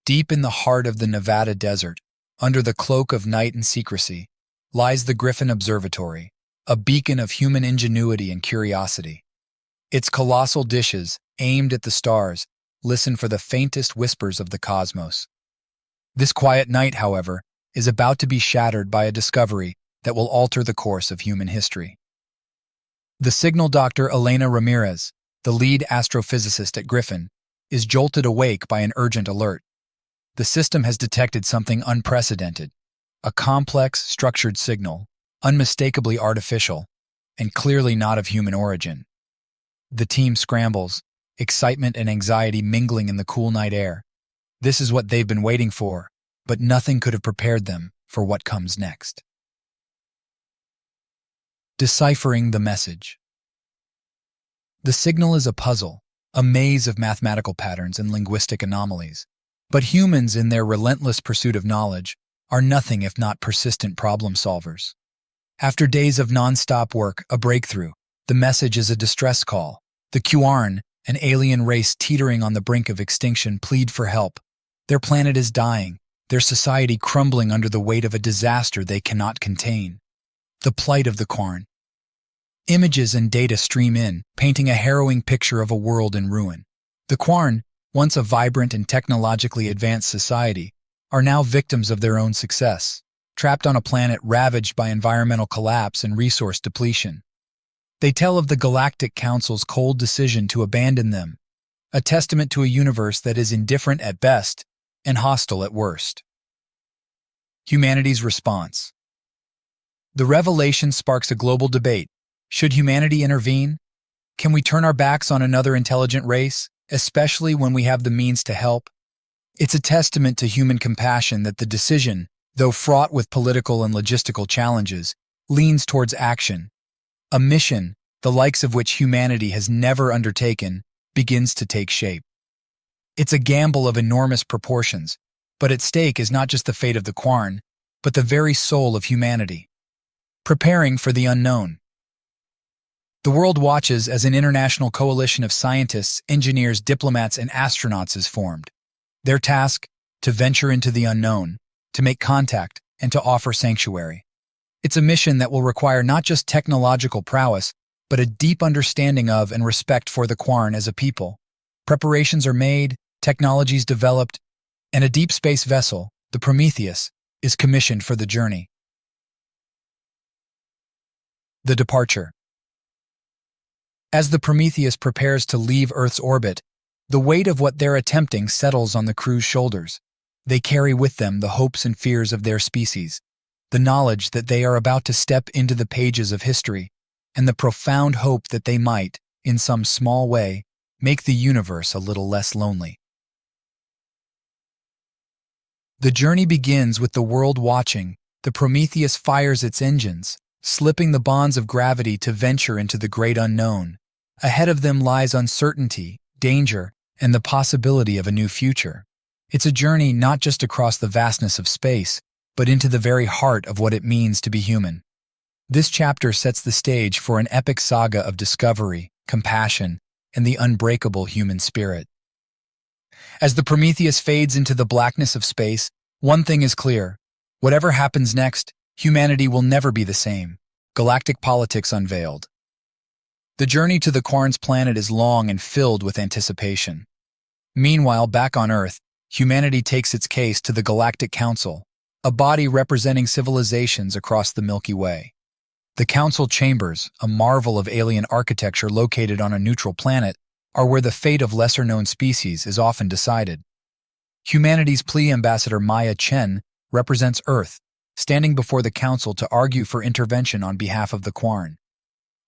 Deep in the heart of the Nevada desert, under the cloak of night and secrecy, lies the Griffin Observatory, a beacon of human ingenuity and curiosity. Its colossal dishes, aimed at the stars, listen for the faintest whispers of the cosmos. This quiet night, however, is about to be shattered by a discovery that will alter the course of human history. The signal doctor Elena Ramirez, the lead astrophysicist at Griffin, is jolted awake by an urgent alert. The system has detected something unprecedented, a complex, structured signal, unmistakably artificial, and clearly not of human origin. The team scrambles, excitement and anxiety mingling in the cool night air. This is what they've been waiting for, but nothing could have prepared them for what comes next. Deciphering the message. The signal is a puzzle, a maze of mathematical patterns and linguistic anomalies. But humans, in their relentless pursuit of knowledge, are nothing if not persistent problem solvers. After days of non-stop work, a breakthrough, the message is a distress call. The Quarren, an alien race teetering on the brink of extinction, plead for help. Their planet is dying, their society crumbling under the weight of a disaster they cannot contain. The plight of the Quarren. Images and data stream in, painting a harrowing picture of a world in ruin. The Quarren, once a vibrant and technologically advanced society, are now victims of their own success, trapped on a planet ravaged by environmental collapse and resource depletion. They tell of the Galactic Council's cold decision to abandon them, a testament to a universe that is indifferent at best and hostile at worst. Humanity's response. The revelation sparks a global debate. Should humanity intervene? Can we turn our backs on another intelligent race, especially when we have the means to help? It's a testament to human compassion that the decision, though fraught with political and logistical challenges, leans towards action. A mission, the likes of which humanity has never undertaken, begins to take shape. It's a gamble of enormous proportions, but at stake is not just the fate of the Quarren, but the very soul of humanity. Preparing for the unknown. The world watches as an international coalition of scientists, engineers, diplomats, and astronauts is formed. Their task, to venture into the unknown, to make contact, and to offer sanctuary. It's a mission that will require not just technological prowess, but a deep understanding of and respect for the Quarren as a people. Preparations are made, technologies developed, and a deep space vessel, the Prometheus, is commissioned for the journey. The departure. As the Prometheus prepares to leave Earth's orbit, the weight of what they're attempting settles on the crew's shoulders. They carry with them the hopes and fears of their species, the knowledge that they are about to step into the pages of history, and the profound hope that they might, in some small way, make the universe a little less lonely. The journey begins with the world watching. The Prometheus fires its engines, slipping the bonds of gravity to venture into the great unknown. Ahead of them lies uncertainty, danger, and the possibility of a new future. It's a journey not just across the vastness of space, but into the very heart of what it means to be human. This chapter sets the stage for an epic saga of discovery, compassion, and the unbreakable human spirit. As the Prometheus fades into the blackness of space, one thing is clear. Whatever happens next, humanity will never be the same. Galactic politics unveiled. The journey to the Quarren's planet is long and filled with anticipation. Meanwhile, back on Earth, humanity takes its case to the Galactic Council, a body representing civilizations across the Milky Way. The council chambers, a marvel of alien architecture located on a neutral planet, are where the fate of lesser-known species is often decided. Humanity's plea ambassador Maya Chen represents Earth, standing before the council to argue for intervention on behalf of the Quarren.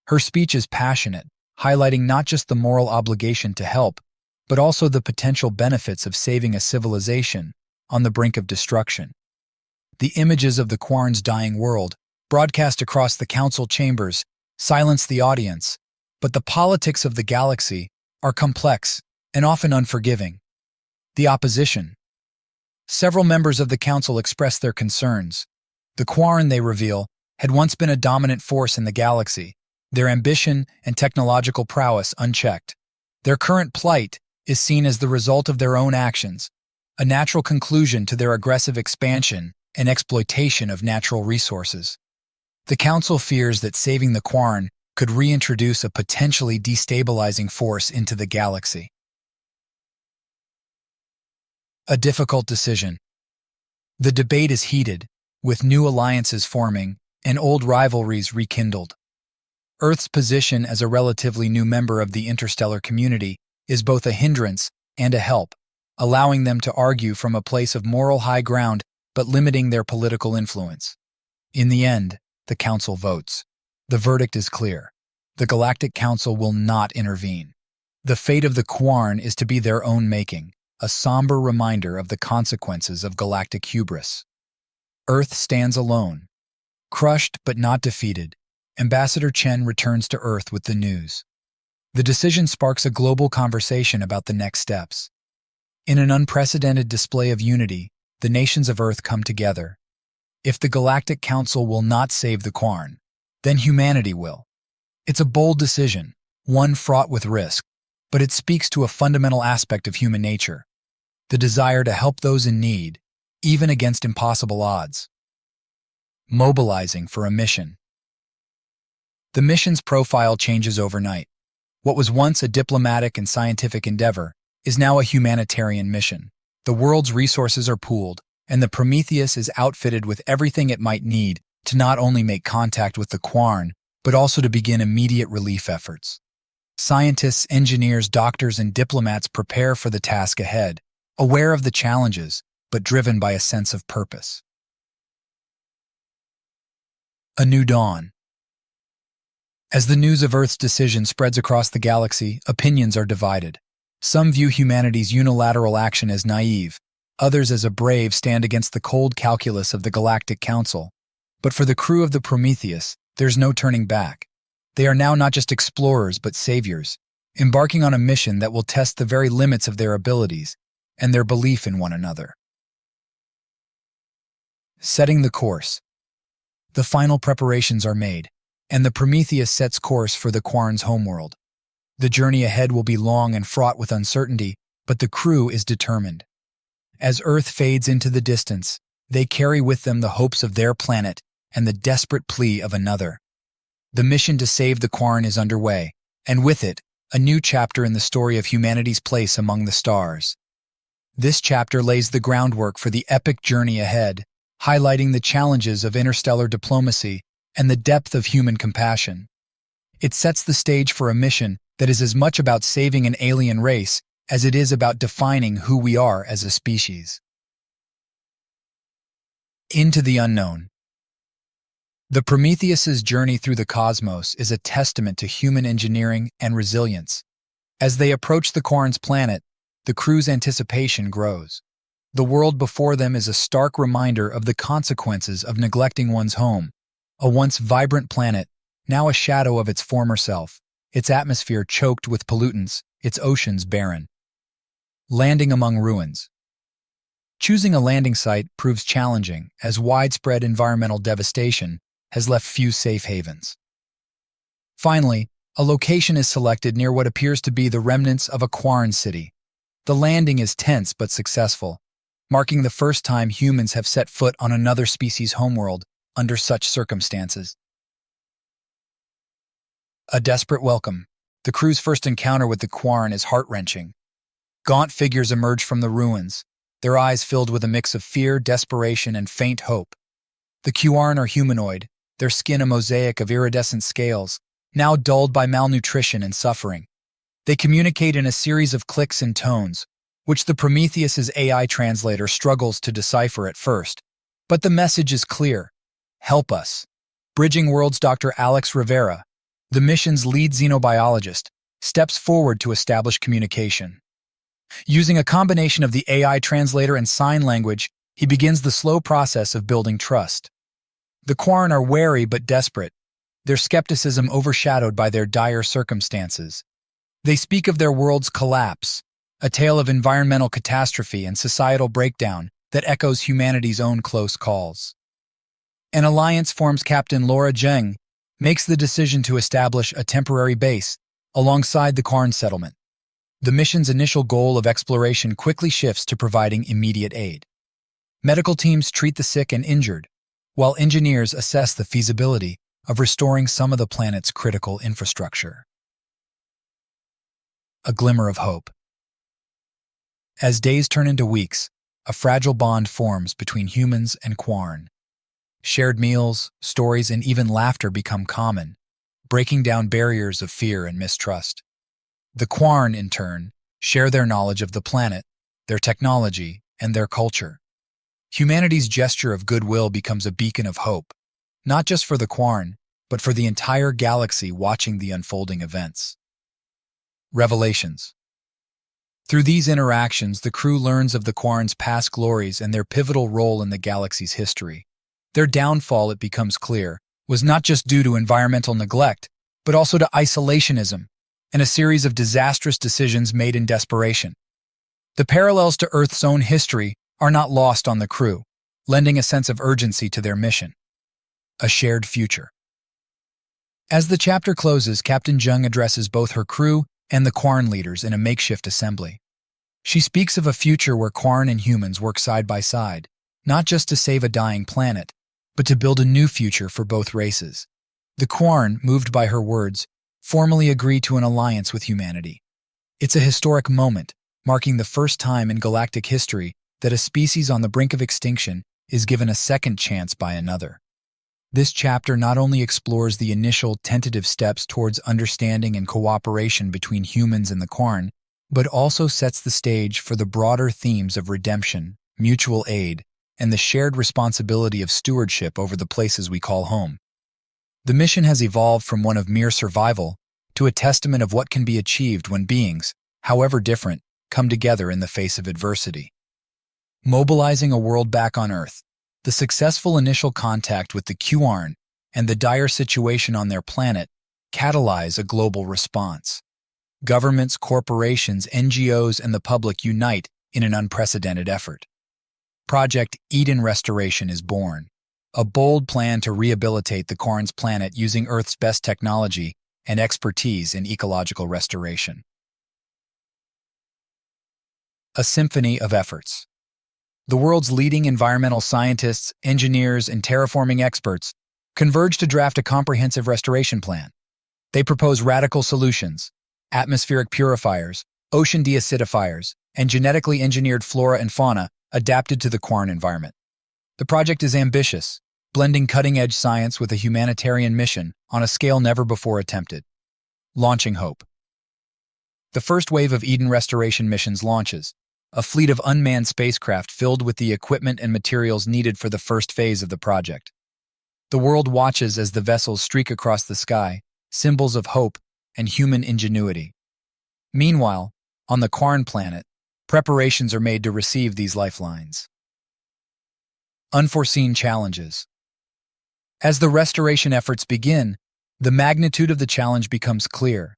Her speech is passionate, highlighting not just the moral obligation to help, but also the potential benefits of saving a civilization on the brink of destruction. The images of the Quarren's dying world, broadcast across the council chambers, silence the audience, but the politics of the galaxy are complex and often unforgiving. The opposition. Several members of the council express their concerns. The Quarren, they reveal, had once been a dominant force in the galaxy, their ambition and technological prowess unchecked. Their current plight is seen as the result of their own actions, a natural conclusion to their aggressive expansion and exploitation of natural resources. The Council fears that saving the Quarn could reintroduce a potentially destabilizing force into the galaxy. A difficult decision. The debate is heated, with new alliances forming and old rivalries rekindled. Earth's position as a relatively new member of the interstellar community is both a hindrance and a help, allowing them to argue from a place of moral high ground but limiting their political influence. In the end, the Council votes. The verdict is clear. The Galactic Council will not intervene. The fate of the Quarn is to be their own making, a somber reminder of the consequences of galactic hubris. Earth stands alone. Crushed but not defeated, Ambassador Chen returns to Earth with the news. The decision sparks a global conversation about the next steps. In an unprecedented display of unity, the nations of Earth come together. If the Galactic Council will not save the Quarn, then humanity will. It's a bold decision, one fraught with risk, but it speaks to a fundamental aspect of human nature, the desire to help those in need, even against impossible odds. Mobilizing for a mission. The mission's profile changes overnight. What was once a diplomatic and scientific endeavor is now a humanitarian mission. The world's resources are pooled, and the Prometheus is outfitted with everything it might need to not only make contact with the Quarn, but also to begin immediate relief efforts. Scientists, engineers, doctors, and diplomats prepare for the task ahead, aware of the challenges, but driven by a sense of purpose. A new dawn. As the news of Earth's decision spreads across the galaxy, opinions are divided. Some view humanity's unilateral action as naive, others as a brave stand against the cold calculus of the Galactic Council. But for the crew of the Prometheus, there's no turning back. They are now not just explorers but saviors, embarking on a mission that will test the very limits of their abilities and their belief in one another. Setting the course. The final preparations are made, and the Prometheus sets course for the Quarn's homeworld. The journey ahead will be long and fraught with uncertainty, but the crew is determined. As Earth fades into the distance, they carry with them the hopes of their planet and the desperate plea of another. The mission to save the Quarn is underway, and with it, a new chapter in the story of humanity's place among the stars. This chapter lays the groundwork for the epic journey ahead, highlighting the challenges of interstellar diplomacy and the depth of human compassion. It sets the stage for a mission that is as much about saving an alien race as it is about defining who we are as a species. Into the unknown. The Prometheus's journey through the cosmos is a testament to human engineering and resilience. As they approach the Quarn's planet, the crew's anticipation grows. The world before them is a stark reminder of the consequences of neglecting one's home, a once vibrant planet, now a shadow of its former self, its atmosphere choked with pollutants, its oceans barren. Landing among ruins. Choosing a landing site proves challenging, as widespread environmental devastation has left few safe havens. Finally, a location is selected near what appears to be the remnants of a Quarn city. The landing is tense but successful, marking the first time humans have set foot on another species' homeworld under such circumstances. A desperate welcome. The crew's first encounter with the Quarn is heart-wrenching. Gaunt figures emerge from the ruins, their eyes filled with a mix of fear, desperation, and faint hope. The Quarn are humanoid, their skin a mosaic of iridescent scales, now dulled by malnutrition and suffering. They communicate in a series of clicks and tones, which the Prometheus's AI translator struggles to decipher at first. But the message is clear. Help us. Bridging Worlds Dr. Alex Rivera, the mission's lead xenobiologist, steps forward to establish communication. Using a combination of the AI translator and sign language, he begins the slow process of building trust. The Quarn are wary but desperate, their skepticism overshadowed by their dire circumstances. They speak of their world's collapse, a tale of environmental catastrophe and societal breakdown that echoes humanity's own close calls. An alliance forms. Captain Laura Zheng makes the decision to establish a temporary base alongside the Quarn settlement. The mission's initial goal of exploration quickly shifts to providing immediate aid. Medical teams treat the sick and injured, while engineers assess the feasibility of restoring some of the planet's critical infrastructure. A glimmer of hope. As days turn into weeks, a fragile bond forms between humans and Quarn. Shared meals, stories, and even laughter become common, breaking down barriers of fear and mistrust. The Quarn, in turn, share their knowledge of the planet, their technology, and their culture. Humanity's gesture of goodwill becomes a beacon of hope, not just for the Quarn, but for the entire galaxy watching the unfolding events. Revelations. Through these interactions, the crew learns of the Quarn's past glories and their pivotal role in the galaxy's history. Their downfall, it becomes clear, was not just due to environmental neglect, but also to isolationism and a series of disastrous decisions made in desperation. The parallels to Earth's own history are not lost on the crew, lending a sense of urgency to their mission. A shared future. As the chapter closes, Captain Jung addresses both her crew and the Quarn leaders in a makeshift assembly. She speaks of a future where Quarn and humans work side by side, not just to save a dying planet, but to build a new future for both races. The Quarn, moved by her words, formally agree to an alliance with humanity. It's a historic moment, marking the first time in galactic history that a species on the brink of extinction is given a second chance by another. This chapter not only explores the initial tentative steps towards understanding and cooperation between humans and the Quarn, but also sets the stage for the broader themes of redemption, mutual aid, and the shared responsibility of stewardship over the places we call home. The mission has evolved from one of mere survival to a testament of what can be achieved when beings, however different, come together in the face of adversity. Mobilizing a world back on Earth, the successful initial contact with the Quarn and the dire situation on their planet catalyze a global response. Governments, corporations, NGOs, and the public unite in an unprecedented effort. Project Eden Restoration is born, a bold plan to rehabilitate the Quarn's planet using Earth's best technology and expertise in ecological restoration. A symphony of efforts. The world's leading environmental scientists, engineers, and terraforming experts converge to draft a comprehensive restoration plan. They propose radical solutions: atmospheric purifiers, ocean deacidifiers, and genetically engineered flora and fauna adapted to the Quarn environment. The project is ambitious, blending cutting-edge science with a humanitarian mission on a scale never before attempted. Launching hope. The first wave of Eden restoration missions launches, a fleet of unmanned spacecraft filled with the equipment and materials needed for the first phase of the project. The world watches as the vessels streak across the sky, symbols of hope and human ingenuity. Meanwhile, on the Quarn planet, preparations are made to receive these lifelines. Unforeseen challenges. As the restoration efforts begin, the magnitude of the challenge becomes clear.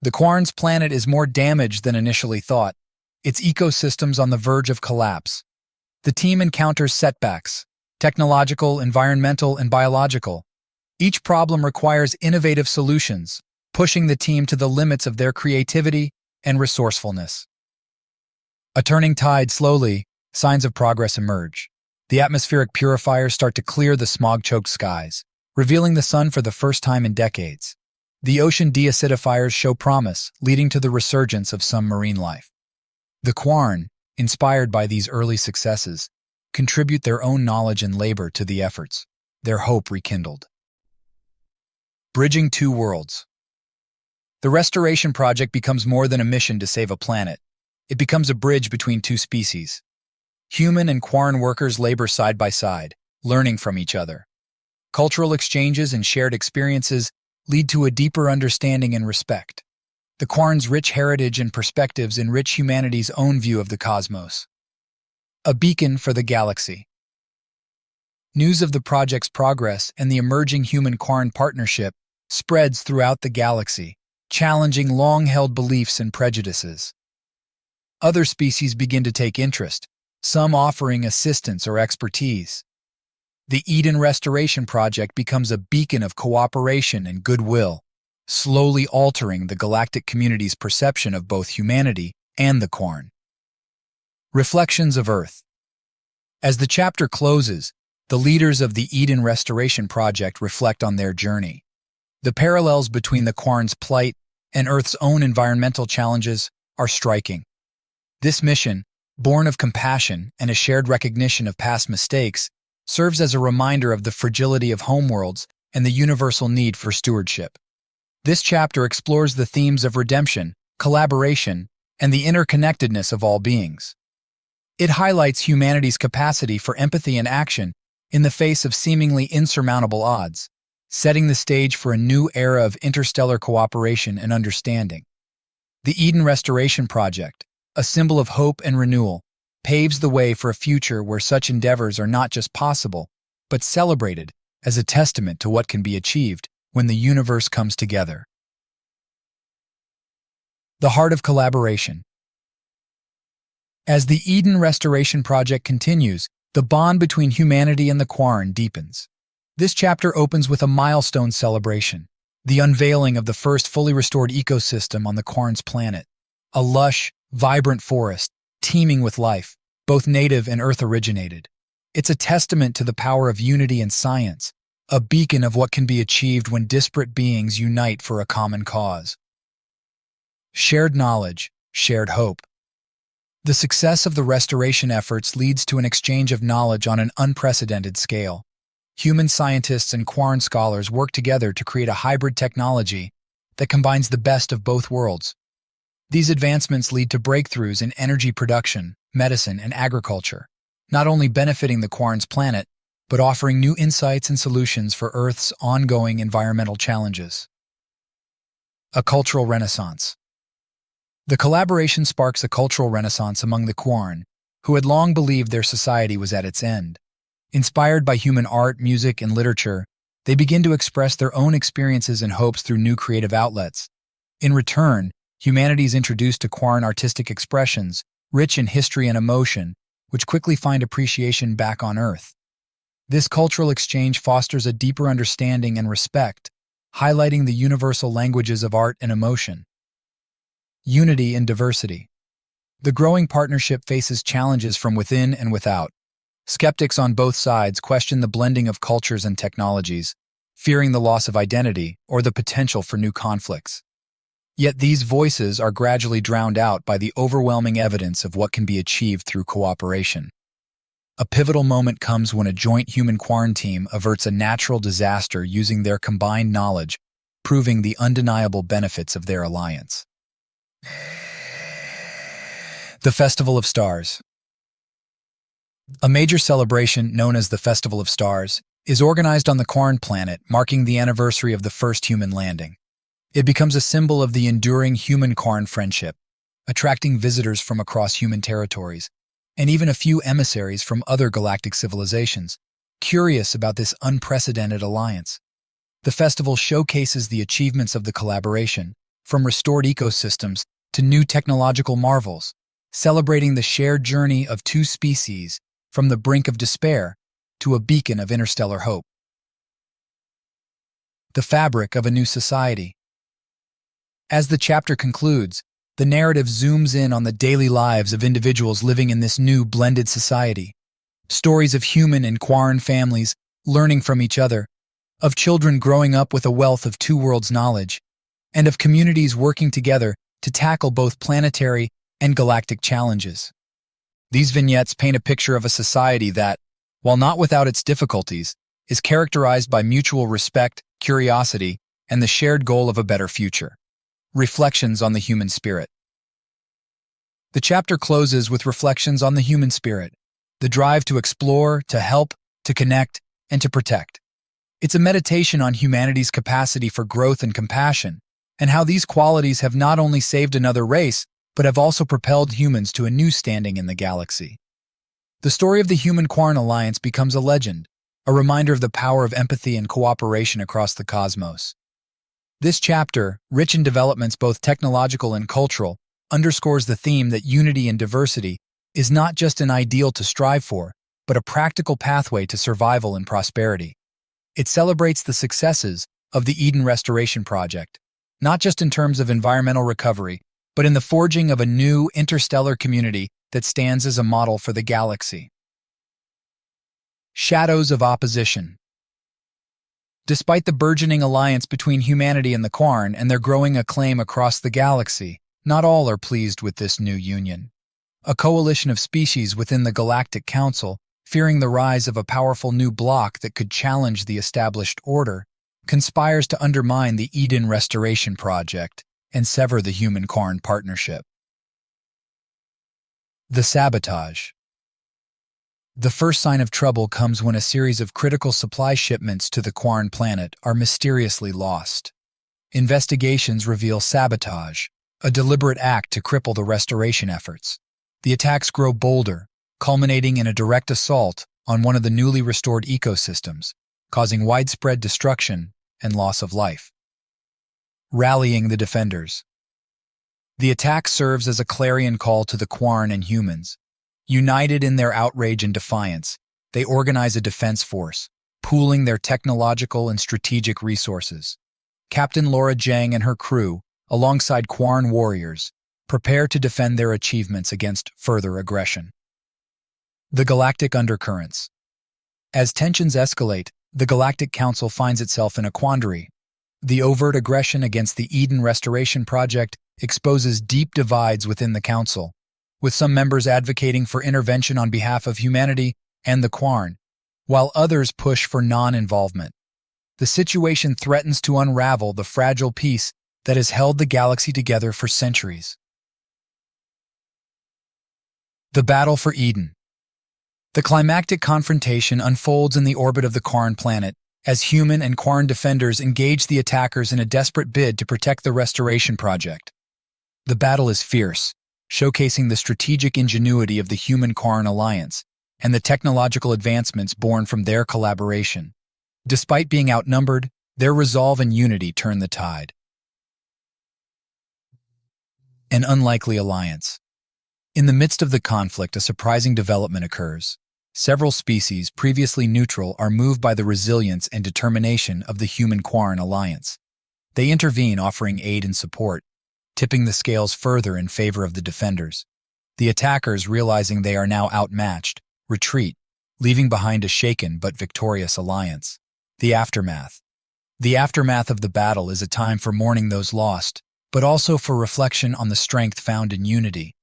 The Quarn's planet is more damaged than initially thought, its ecosystems on the verge of collapse. The team encounters setbacks: technological, environmental, and biological. Each problem requires innovative solutions, pushing the team to the limits of their creativity and resourcefulness. A turning tide. Slowly, signs of progress emerge. The atmospheric purifiers start to clear the smog-choked skies, revealing the sun for the first time in decades. The ocean deacidifiers show promise, leading to the resurgence of some marine life. The Quarn, inspired by these early successes, contribute their own knowledge and labor to the efforts, their hope rekindled. Bridging two worlds. The restoration project becomes more than a mission to save a planet. It becomes a bridge between two species. Human and Quarn workers labor side by side, learning from each other. Cultural exchanges and shared experiences lead to a deeper understanding and respect. The Quarn's rich heritage and perspectives enrich humanity's own view of the cosmos. A beacon for the galaxy. News of the project's progress and the emerging human-Quarn partnership spreads throughout the galaxy, challenging long-held beliefs and prejudices. Other species begin to take interest, some offering assistance or expertise. The Eden Restoration Project becomes a beacon of cooperation and goodwill, slowly altering the galactic community's perception of both humanity and the Quarn. Reflections of Earth. As the chapter closes, the leaders of the Eden Restoration Project reflect on their journey. The parallels between the Quarn's plight and Earth's own environmental challenges are striking. This mission, born of compassion and a shared recognition of past mistakes, serves as a reminder of the fragility of homeworlds and the universal need for stewardship. This chapter explores the themes of redemption, collaboration, and the interconnectedness of all beings. It highlights humanity's capacity for empathy and action in the face of seemingly insurmountable odds, setting the stage for a new era of interstellar cooperation and understanding. The Eden Restoration Project, a symbol of hope and renewal, paves the way for a future where such endeavors are not just possible, but celebrated as a testament to what can be achieved when the universe comes together. The heart of collaboration. As the Eden Restoration Project continues, the bond between humanity and the Quarn deepens. This chapter opens with a milestone celebration, the unveiling of the first fully restored ecosystem on the Quarn's planet, a lush, vibrant forest, teeming with life, both native and Earth-originated. It's a testament to the power of unity and science, a beacon of what can be achieved when disparate beings unite for a common cause. Shared knowledge, shared hope. The success of the restoration efforts leads to an exchange of knowledge on an unprecedented scale. Human scientists and Quarn scholars work together to create a hybrid technology that combines the best of both worlds. These advancements lead to breakthroughs in energy production, medicine, and agriculture, not only benefiting the Quarn's planet, but offering new insights and solutions for Earth's ongoing environmental challenges. A cultural renaissance. The collaboration sparks a cultural renaissance among the Quarn, who had long believed their society was at its end. Inspired by human art, music, and literature, they begin to express their own experiences and hopes through new creative outlets. In return, humanity is introduced to Quarn artistic expressions, rich in history and emotion, which quickly find appreciation back on Earth. This cultural exchange fosters a deeper understanding and respect, highlighting the universal languages of art and emotion. Unity in diversity. The growing partnership faces challenges from within and without. Skeptics on both sides question the blending of cultures and technologies, fearing the loss of identity or the potential for new conflicts. Yet these voices are gradually drowned out by the overwhelming evidence of what can be achieved through cooperation. A pivotal moment comes when a joint human-Quarn team averts a natural disaster using their combined knowledge, proving the undeniable benefits of their alliance. The Festival of Stars. A major celebration known as the Festival of Stars is organized on the Quarn planet, marking the anniversary of the first human landing. It becomes a symbol of the enduring human-Quarn friendship, attracting visitors from across human territories, and even a few emissaries from other galactic civilizations, curious about this unprecedented alliance. The festival showcases the achievements of the collaboration, from restored ecosystems to new technological marvels, celebrating the shared journey of two species from the brink of despair to a beacon of interstellar hope. The fabric of a new society. As the chapter concludes, the narrative zooms in on the daily lives of individuals living in this new blended society. Stories of human and Quarn families learning from each other, of children growing up with a wealth of two worlds knowledge, and of communities working together to tackle both planetary and galactic challenges. These vignettes paint a picture of a society that, while not without its difficulties, is characterized by mutual respect, curiosity, and the shared goal of a better future. Reflections on the human spirit. The chapter closes with reflections on the human spirit, the drive to explore, to help, to connect, and to protect. It's a meditation on humanity's capacity for growth and compassion, and how these qualities have not only saved another race, but have also propelled humans to a new standing in the galaxy. The story of the Human-Quarn Alliance becomes a legend, a reminder of the power of empathy and cooperation across the cosmos. This chapter, rich in developments both technological and cultural, underscores the theme that unity and diversity is not just an ideal to strive for, but a practical pathway to survival and prosperity. It celebrates the successes of the Eden Restoration Project, not just in terms of environmental recovery, but in the forging of a new interstellar community that stands as a model for the galaxy. Shadows of opposition. Despite the burgeoning alliance between humanity and the Quarn and their growing acclaim across the galaxy, not all are pleased with this new union. A coalition of species within the Galactic Council, fearing the rise of a powerful new bloc that could challenge the established order, conspires to undermine the Eden Restoration Project and sever the human-Quarn partnership. The sabotage. The first sign of trouble comes when a series of critical supply shipments to the Quarn planet are mysteriously lost. Investigations reveal sabotage, a deliberate act to cripple the restoration efforts. The attacks grow bolder, culminating in a direct assault on one of the newly restored ecosystems, causing widespread destruction and loss of life. Rallying the defenders. The attack serves as a clarion call to the Quarn and humans. United in their outrage and defiance, they organize a defense force, pooling their technological and strategic resources. Captain Laura Jang and her crew, alongside Quarn warriors, prepare to defend their achievements against further aggression. The Galactic Undercurrents. As tensions escalate, the Galactic Council finds itself in a quandary. The overt aggression against the Eden Restoration Project exposes deep divides within the Council, with some members advocating for intervention on behalf of humanity and the Quarn, while others push for non-involvement. The situation threatens to unravel the fragile peace that has held the galaxy together for centuries. The battle for Eden. The climactic confrontation unfolds in the orbit of the Quarn planet as human and Quarn defenders engage the attackers in a desperate bid to protect the Restoration Project. The battle is fierce, showcasing the strategic ingenuity of the human-Quarn alliance and the technological advancements born from their collaboration. Despite being outnumbered, their resolve and unity turn the tide. An unlikely alliance. In the midst of the conflict, a surprising development occurs. Several species previously neutral are moved by the resilience and determination of the human-Quarn alliance. They intervene, offering aid and support, tipping the scales further in favor of the defenders. The attackers, realizing they are now outmatched, retreat, leaving behind a shaken but victorious alliance. The aftermath. The aftermath of the battle is a time for mourning those lost, but also for reflection on the strength found in unity.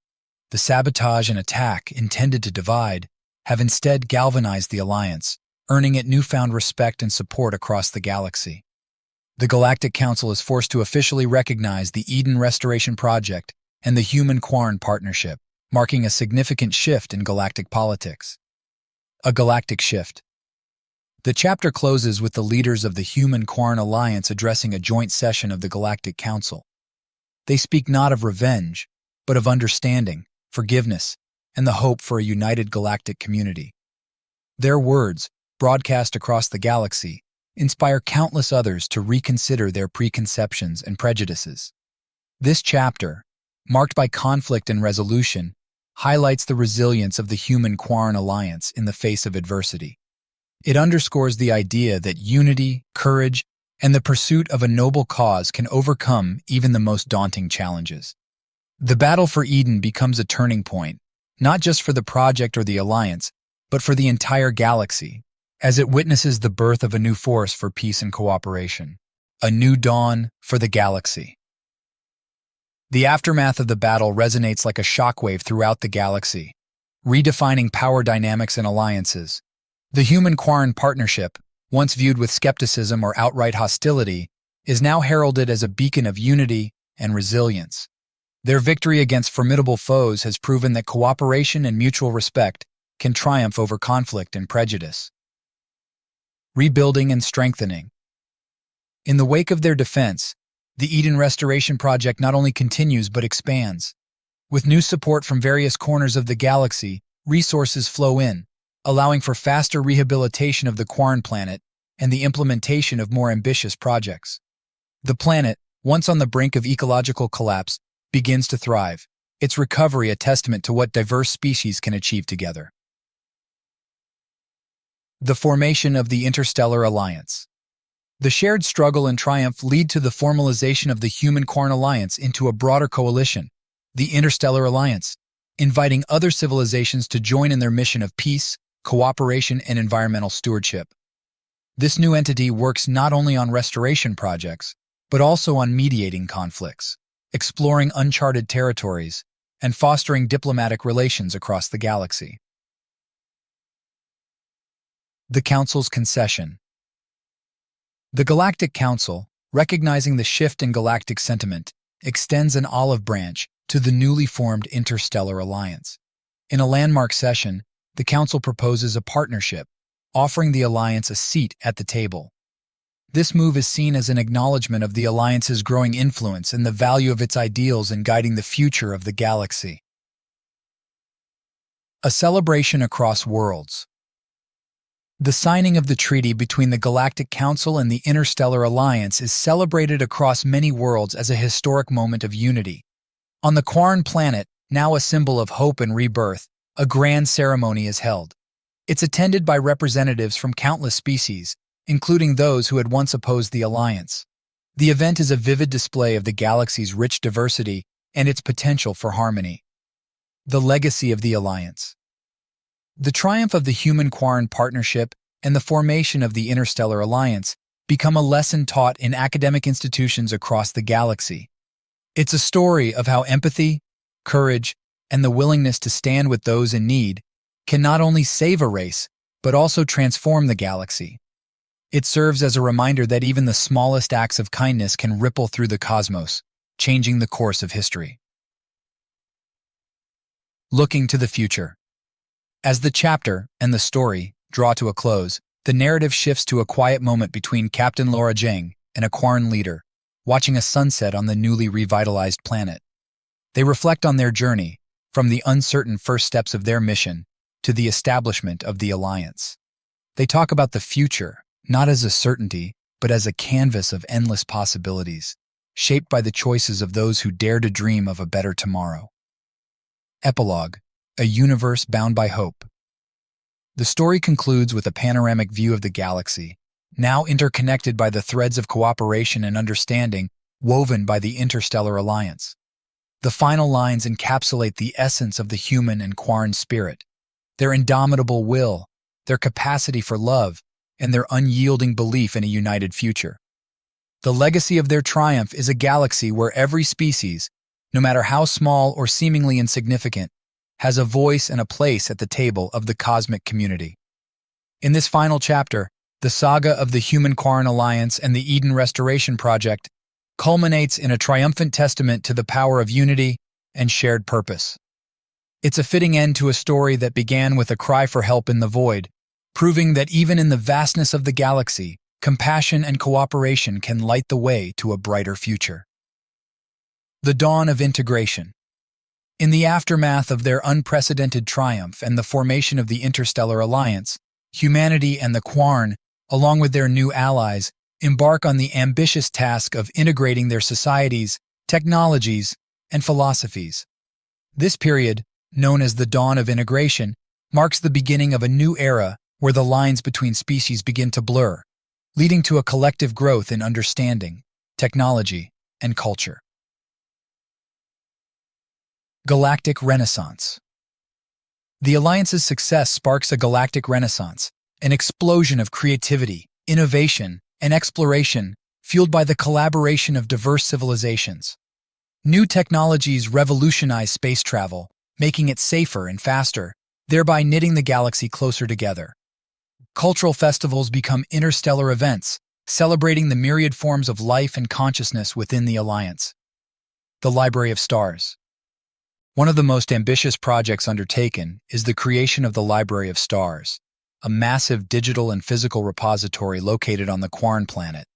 The sabotage and attack, intended to divide, have instead galvanized the alliance, earning it newfound respect and support across the galaxy. The Galactic Council is forced to officially recognize the Eden Restoration Project and the Human-Quarn Partnership, marking a significant shift in galactic politics. A galactic shift. The chapter closes with the leaders of the Human-Quarn Alliance addressing a joint session of the Galactic Council. They speak not of revenge, but of understanding, forgiveness, and the hope for a united galactic community. Their words, broadcast across the galaxy, inspire countless others to reconsider their preconceptions and prejudices. This chapter, marked by conflict and resolution, highlights the resilience of the Human-Quarn Alliance in the face of adversity. It underscores the idea that unity, courage, and the pursuit of a noble cause can overcome even the most daunting challenges. The battle for Eden becomes a turning point, not just for the project or the alliance, but for the entire galaxy, as it witnesses the birth of a new force for peace and cooperation, a new dawn for the galaxy. The aftermath of the battle resonates like a shockwave throughout the galaxy, redefining power dynamics and alliances. The Human-Quarn Partnership, once viewed with skepticism or outright hostility, is now heralded as a beacon of unity and resilience. Their victory against formidable foes has proven that cooperation and mutual respect can triumph over conflict and prejudice. Rebuilding and strengthening. In the wake of their defense, the Eden Restoration Project not only continues but expands. With new support from various corners of the galaxy, resources flow in, allowing for faster rehabilitation of the Quarn planet and the implementation of more ambitious projects. The planet, once on the brink of ecological collapse, begins to thrive, its recovery a testament to what diverse species can achieve together. The formation of the Interstellar Alliance. The shared struggle and triumph lead to the formalization of the Human-Quarren Alliance into a broader coalition, the Interstellar Alliance, inviting other civilizations to join in their mission of peace, cooperation, and environmental stewardship. This new entity works not only on restoration projects, but also on mediating conflicts, exploring uncharted territories, and fostering diplomatic relations across the galaxy. The Council's concession. The Galactic Council, recognizing the shift in galactic sentiment, extends an olive branch to the newly formed Interstellar Alliance. In a landmark session, the Council proposes a partnership, offering the Alliance a seat at the table. This move is seen as an acknowledgement of the Alliance's growing influence and the value of its ideals in guiding the future of the galaxy. A celebration across worlds. The signing of the treaty between the Galactic Council and the Interstellar Alliance is celebrated across many worlds as a historic moment of unity. On the Quarren planet, now a symbol of hope and rebirth, a grand ceremony is held. It's attended by representatives from countless species, including those who had once opposed the Alliance. The event is a vivid display of the galaxy's rich diversity and its potential for harmony. The legacy of the Alliance. The triumph of the Human-Quarren partnership and the formation of the Interstellar Alliance become a lesson taught in academic institutions across the galaxy. It's a story of how empathy, courage, and the willingness to stand with those in need can not only save a race, but also transform the galaxy. It serves as a reminder that even the smallest acts of kindness can ripple through the cosmos, changing the course of history. Looking to the future. As the chapter and the story draw to a close, the narrative shifts to a quiet moment between Captain Laura Jang and a Quarren leader, watching a sunset on the newly revitalized planet. They reflect on their journey, from the uncertain first steps of their mission to the establishment of the Alliance. They talk about the future, not as a certainty, but as a canvas of endless possibilities, shaped by the choices of those who dare to dream of a better tomorrow. Epilogue. A universe bound by hope. The story concludes with a panoramic view of the galaxy, now interconnected by the threads of cooperation and understanding woven by the Interstellar Alliance. The final lines encapsulate the essence of the human and Quarren spirit, their indomitable will, their capacity for love, and their unyielding belief in a united future. The legacy of their triumph is a galaxy where every species, no matter how small or seemingly insignificant, has a voice and a place at the table of the cosmic community. In this final chapter, the saga of the Human-Quarren Alliance and the Eden Restoration Project culminates in a triumphant testament to the power of unity and shared purpose. It's a fitting end to a story that began with a cry for help in the void, proving that even in the vastness of the galaxy, compassion and cooperation can light the way to a brighter future. The dawn of integration. In the aftermath of their unprecedented triumph and the formation of the Interstellar Alliance, humanity and the Quarren, along with their new allies, embark on the ambitious task of integrating their societies, technologies, and philosophies. This period, known as the dawn of integration, marks the beginning of a new era where the lines between species begin to blur, leading to a collective growth in understanding, technology, and culture. Galactic Renaissance. The Alliance's success sparks a galactic renaissance, an explosion of creativity, innovation, and exploration fueled by the collaboration of diverse civilizations. New technologies revolutionize space travel, making it safer and faster, thereby knitting the galaxy closer together. Cultural festivals become interstellar events, celebrating the myriad forms of life and consciousness within the Alliance. The Library of Stars. One of the most ambitious projects undertaken is the creation of the Library of Stars, a massive digital and physical repository located on the Quarren planet.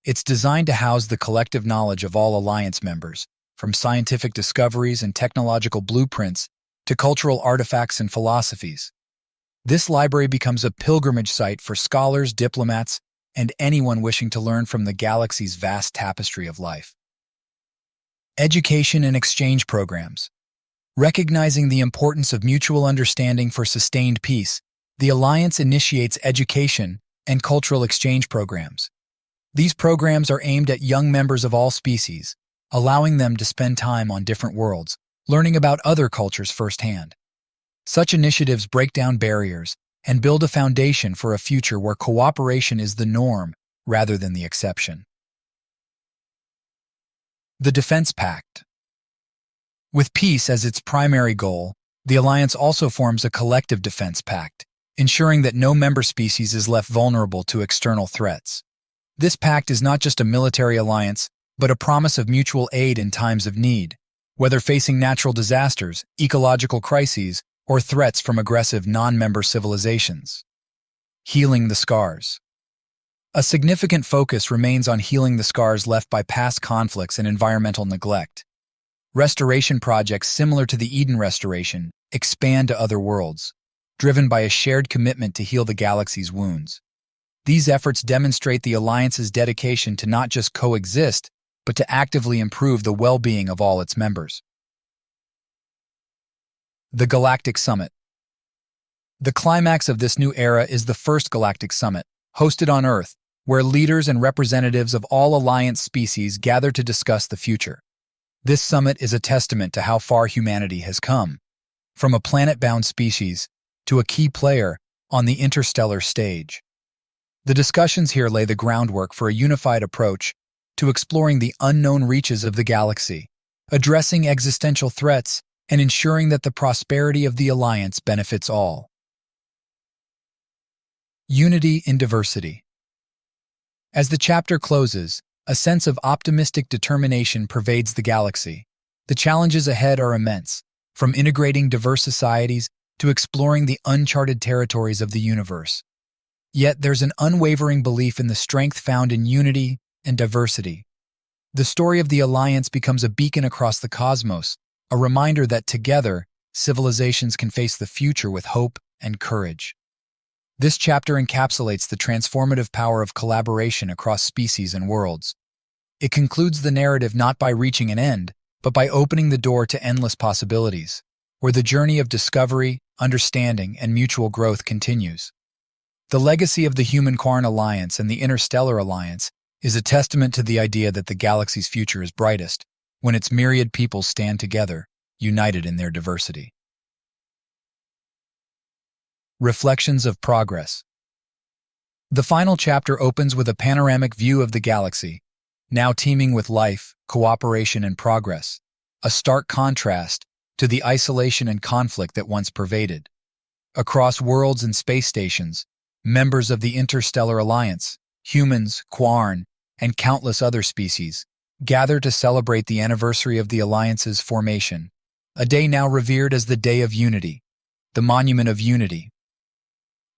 It's designed to house the collective knowledge of all Alliance members, from scientific discoveries and technological blueprints to cultural artifacts and philosophies. This library becomes a pilgrimage site for scholars, diplomats, and anyone wishing to learn from the galaxy's vast tapestry of life. Education and exchange programs. Recognizing the importance of mutual understanding for sustained peace, the Alliance initiates education and cultural exchange programs. These programs are aimed at young members of all species, allowing them to spend time on different worlds, learning about other cultures firsthand. Such initiatives break down barriers and build a foundation for a future where cooperation is the norm rather than the exception. The Defense Pact. With peace as its primary goal, the Alliance also forms a collective defense pact, ensuring that no member species is left vulnerable to external threats. This pact is not just a military alliance, but a promise of mutual aid in times of need, whether facing natural disasters, ecological crises, or threats from aggressive non-member civilizations. Healing the scars. A significant focus remains on healing the scars left by past conflicts and environmental neglect. Restoration projects similar to the Eden Restoration expand to other worlds, driven by a shared commitment to heal the galaxy's wounds. These efforts demonstrate the Alliance's dedication to not just coexist, but to actively improve the well-being of all its members. The Galactic Summit. The climax of this new era is the first Galactic Summit, hosted on Earth, where leaders and representatives of all Alliance species gather to discuss the future. This summit is a testament to how far humanity has come, from a planet-bound species to a key player on the interstellar stage. The discussions here lay the groundwork for a unified approach to exploring the unknown reaches of the galaxy, addressing existential threats, and ensuring that the prosperity of the Alliance benefits all. Unity in Diversity. As the chapter closes, a sense of optimistic determination pervades the galaxy. The challenges ahead are immense, from integrating diverse societies to exploring the uncharted territories of the universe. Yet there's an unwavering belief in the strength found in unity and diversity. The story of the Alliance becomes a beacon across the cosmos, a reminder that together, civilizations can face the future with hope and courage. This chapter encapsulates the transformative power of collaboration across species and worlds. It concludes the narrative not by reaching an end, but by opening the door to endless possibilities, where the journey of discovery, understanding, and mutual growth continues. The legacy of the Human-Quarn Alliance and the Interstellar Alliance is a testament to the idea that the galaxy's future is brightest when its myriad peoples stand together, united in their diversity. Reflections of Progress. The final chapter opens with a panoramic view of the galaxy, now teeming with life, cooperation, and progress, a stark contrast to the isolation and conflict that once pervaded. Across worlds and space stations, members of the Interstellar Alliance, humans, Quarn, and countless other species, gather to celebrate the anniversary of the Alliance's formation, a day now revered as the Day of Unity, the Monument of Unity.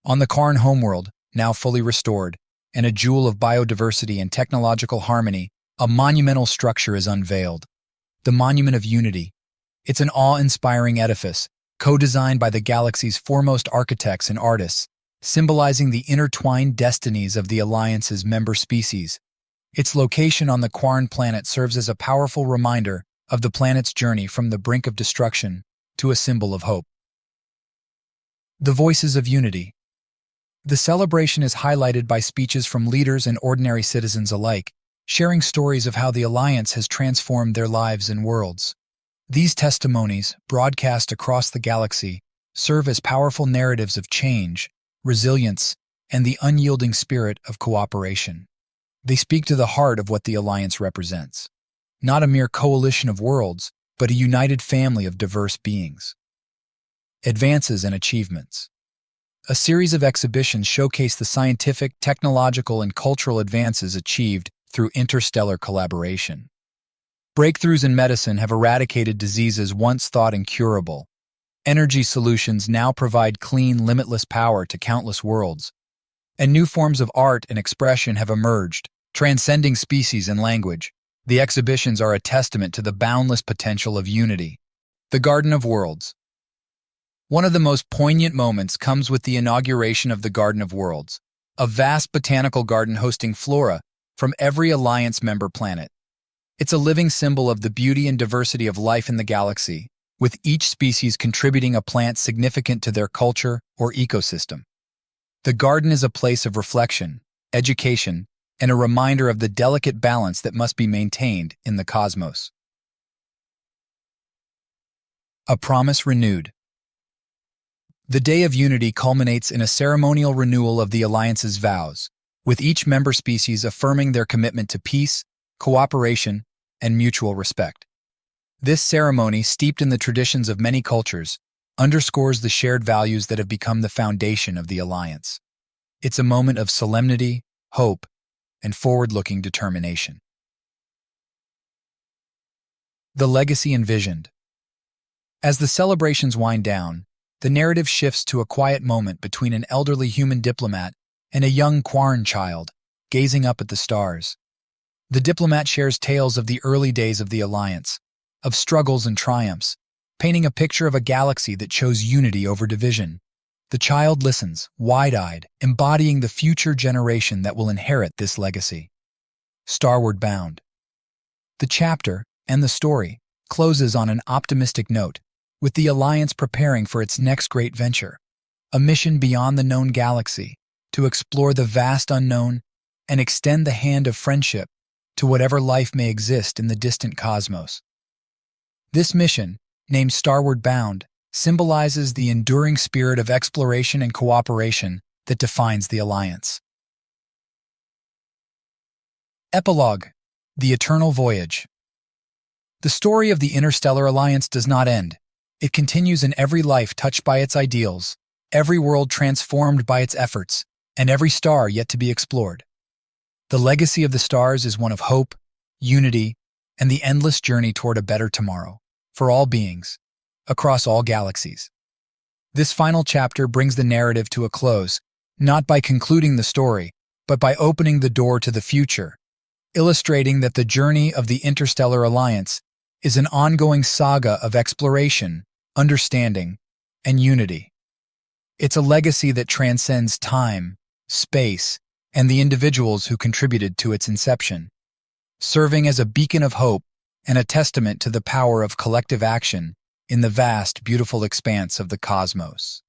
On the Quarn homeworld, now fully restored, and a jewel of biodiversity and technological harmony, a monumental structure is unveiled. The Monument of Unity. It's an awe-inspiring edifice, co-designed by the galaxy's foremost architects and artists, symbolizing the intertwined destinies of the Alliance's member species. Its location on the Quarn planet serves as a powerful reminder of the planet's journey from the brink of destruction to a symbol of hope. The Voices of Unity. The celebration is highlighted by speeches from leaders and ordinary citizens alike, sharing stories of how the Alliance has transformed their lives and worlds. These testimonies, broadcast across the galaxy, serve as powerful narratives of change, resilience, and the unyielding spirit of cooperation. They speak to the heart of what the Alliance represents. Not a mere coalition of worlds, but a united family of diverse beings. Advances and Achievements. A series of exhibitions showcase the scientific, technological, and cultural advances achieved through interstellar collaboration. Breakthroughs in medicine have eradicated diseases once thought incurable. Energy solutions now provide clean, limitless power to countless worlds. And new forms of art and expression have emerged, transcending species and language. The exhibitions are a testament to the boundless potential of unity. The Garden of Worlds. One of the most poignant moments comes with the inauguration of the Garden of Worlds, a vast botanical garden hosting flora from every Alliance member planet. It's a living symbol of the beauty and diversity of life in the galaxy, with each species contributing a plant significant to their culture or ecosystem. The garden is a place of reflection, education, and a reminder of the delicate balance that must be maintained in the cosmos. A promise renewed. The Day of Unity culminates in a ceremonial renewal of the Alliance's vows, with each member species affirming their commitment to peace, cooperation, and mutual respect. This ceremony, steeped in the traditions of many cultures, underscores the shared values that have become the foundation of the Alliance. It's a moment of solemnity, hope, and forward-looking determination. The legacy envisioned. As the celebrations wind down, the narrative shifts to a quiet moment between an elderly human diplomat and a young Quarren child, gazing up at the stars. The diplomat shares tales of the early days of the Alliance, of struggles and triumphs, painting a picture of a galaxy that chose unity over division. The child listens, wide-eyed, embodying the future generation that will inherit this legacy. Starward bound. The chapter, and the story, closes on an optimistic note, with the Alliance preparing for its next great venture, a mission beyond the known galaxy, to explore the vast unknown and extend the hand of friendship to whatever life may exist in the distant cosmos. This mission, named Starward Bound, symbolizes the enduring spirit of exploration and cooperation that defines the Alliance. Epilogue: The Eternal Voyage. The story of the Interstellar Alliance does not end. It continues in every life touched by its ideals, every world transformed by its efforts, and every star yet to be explored. The legacy of the stars is one of hope, unity, and the endless journey toward a better tomorrow, for all beings, across all galaxies. This final chapter brings the narrative to a close, not by concluding the story, but by opening the door to the future, illustrating that the journey of the Interstellar Alliance is an ongoing saga of exploration, understanding, and unity. It's a legacy that transcends time, space, and the individuals who contributed to its inception, serving as a beacon of hope and a testament to the power of collective action in the vast, beautiful expanse of the cosmos.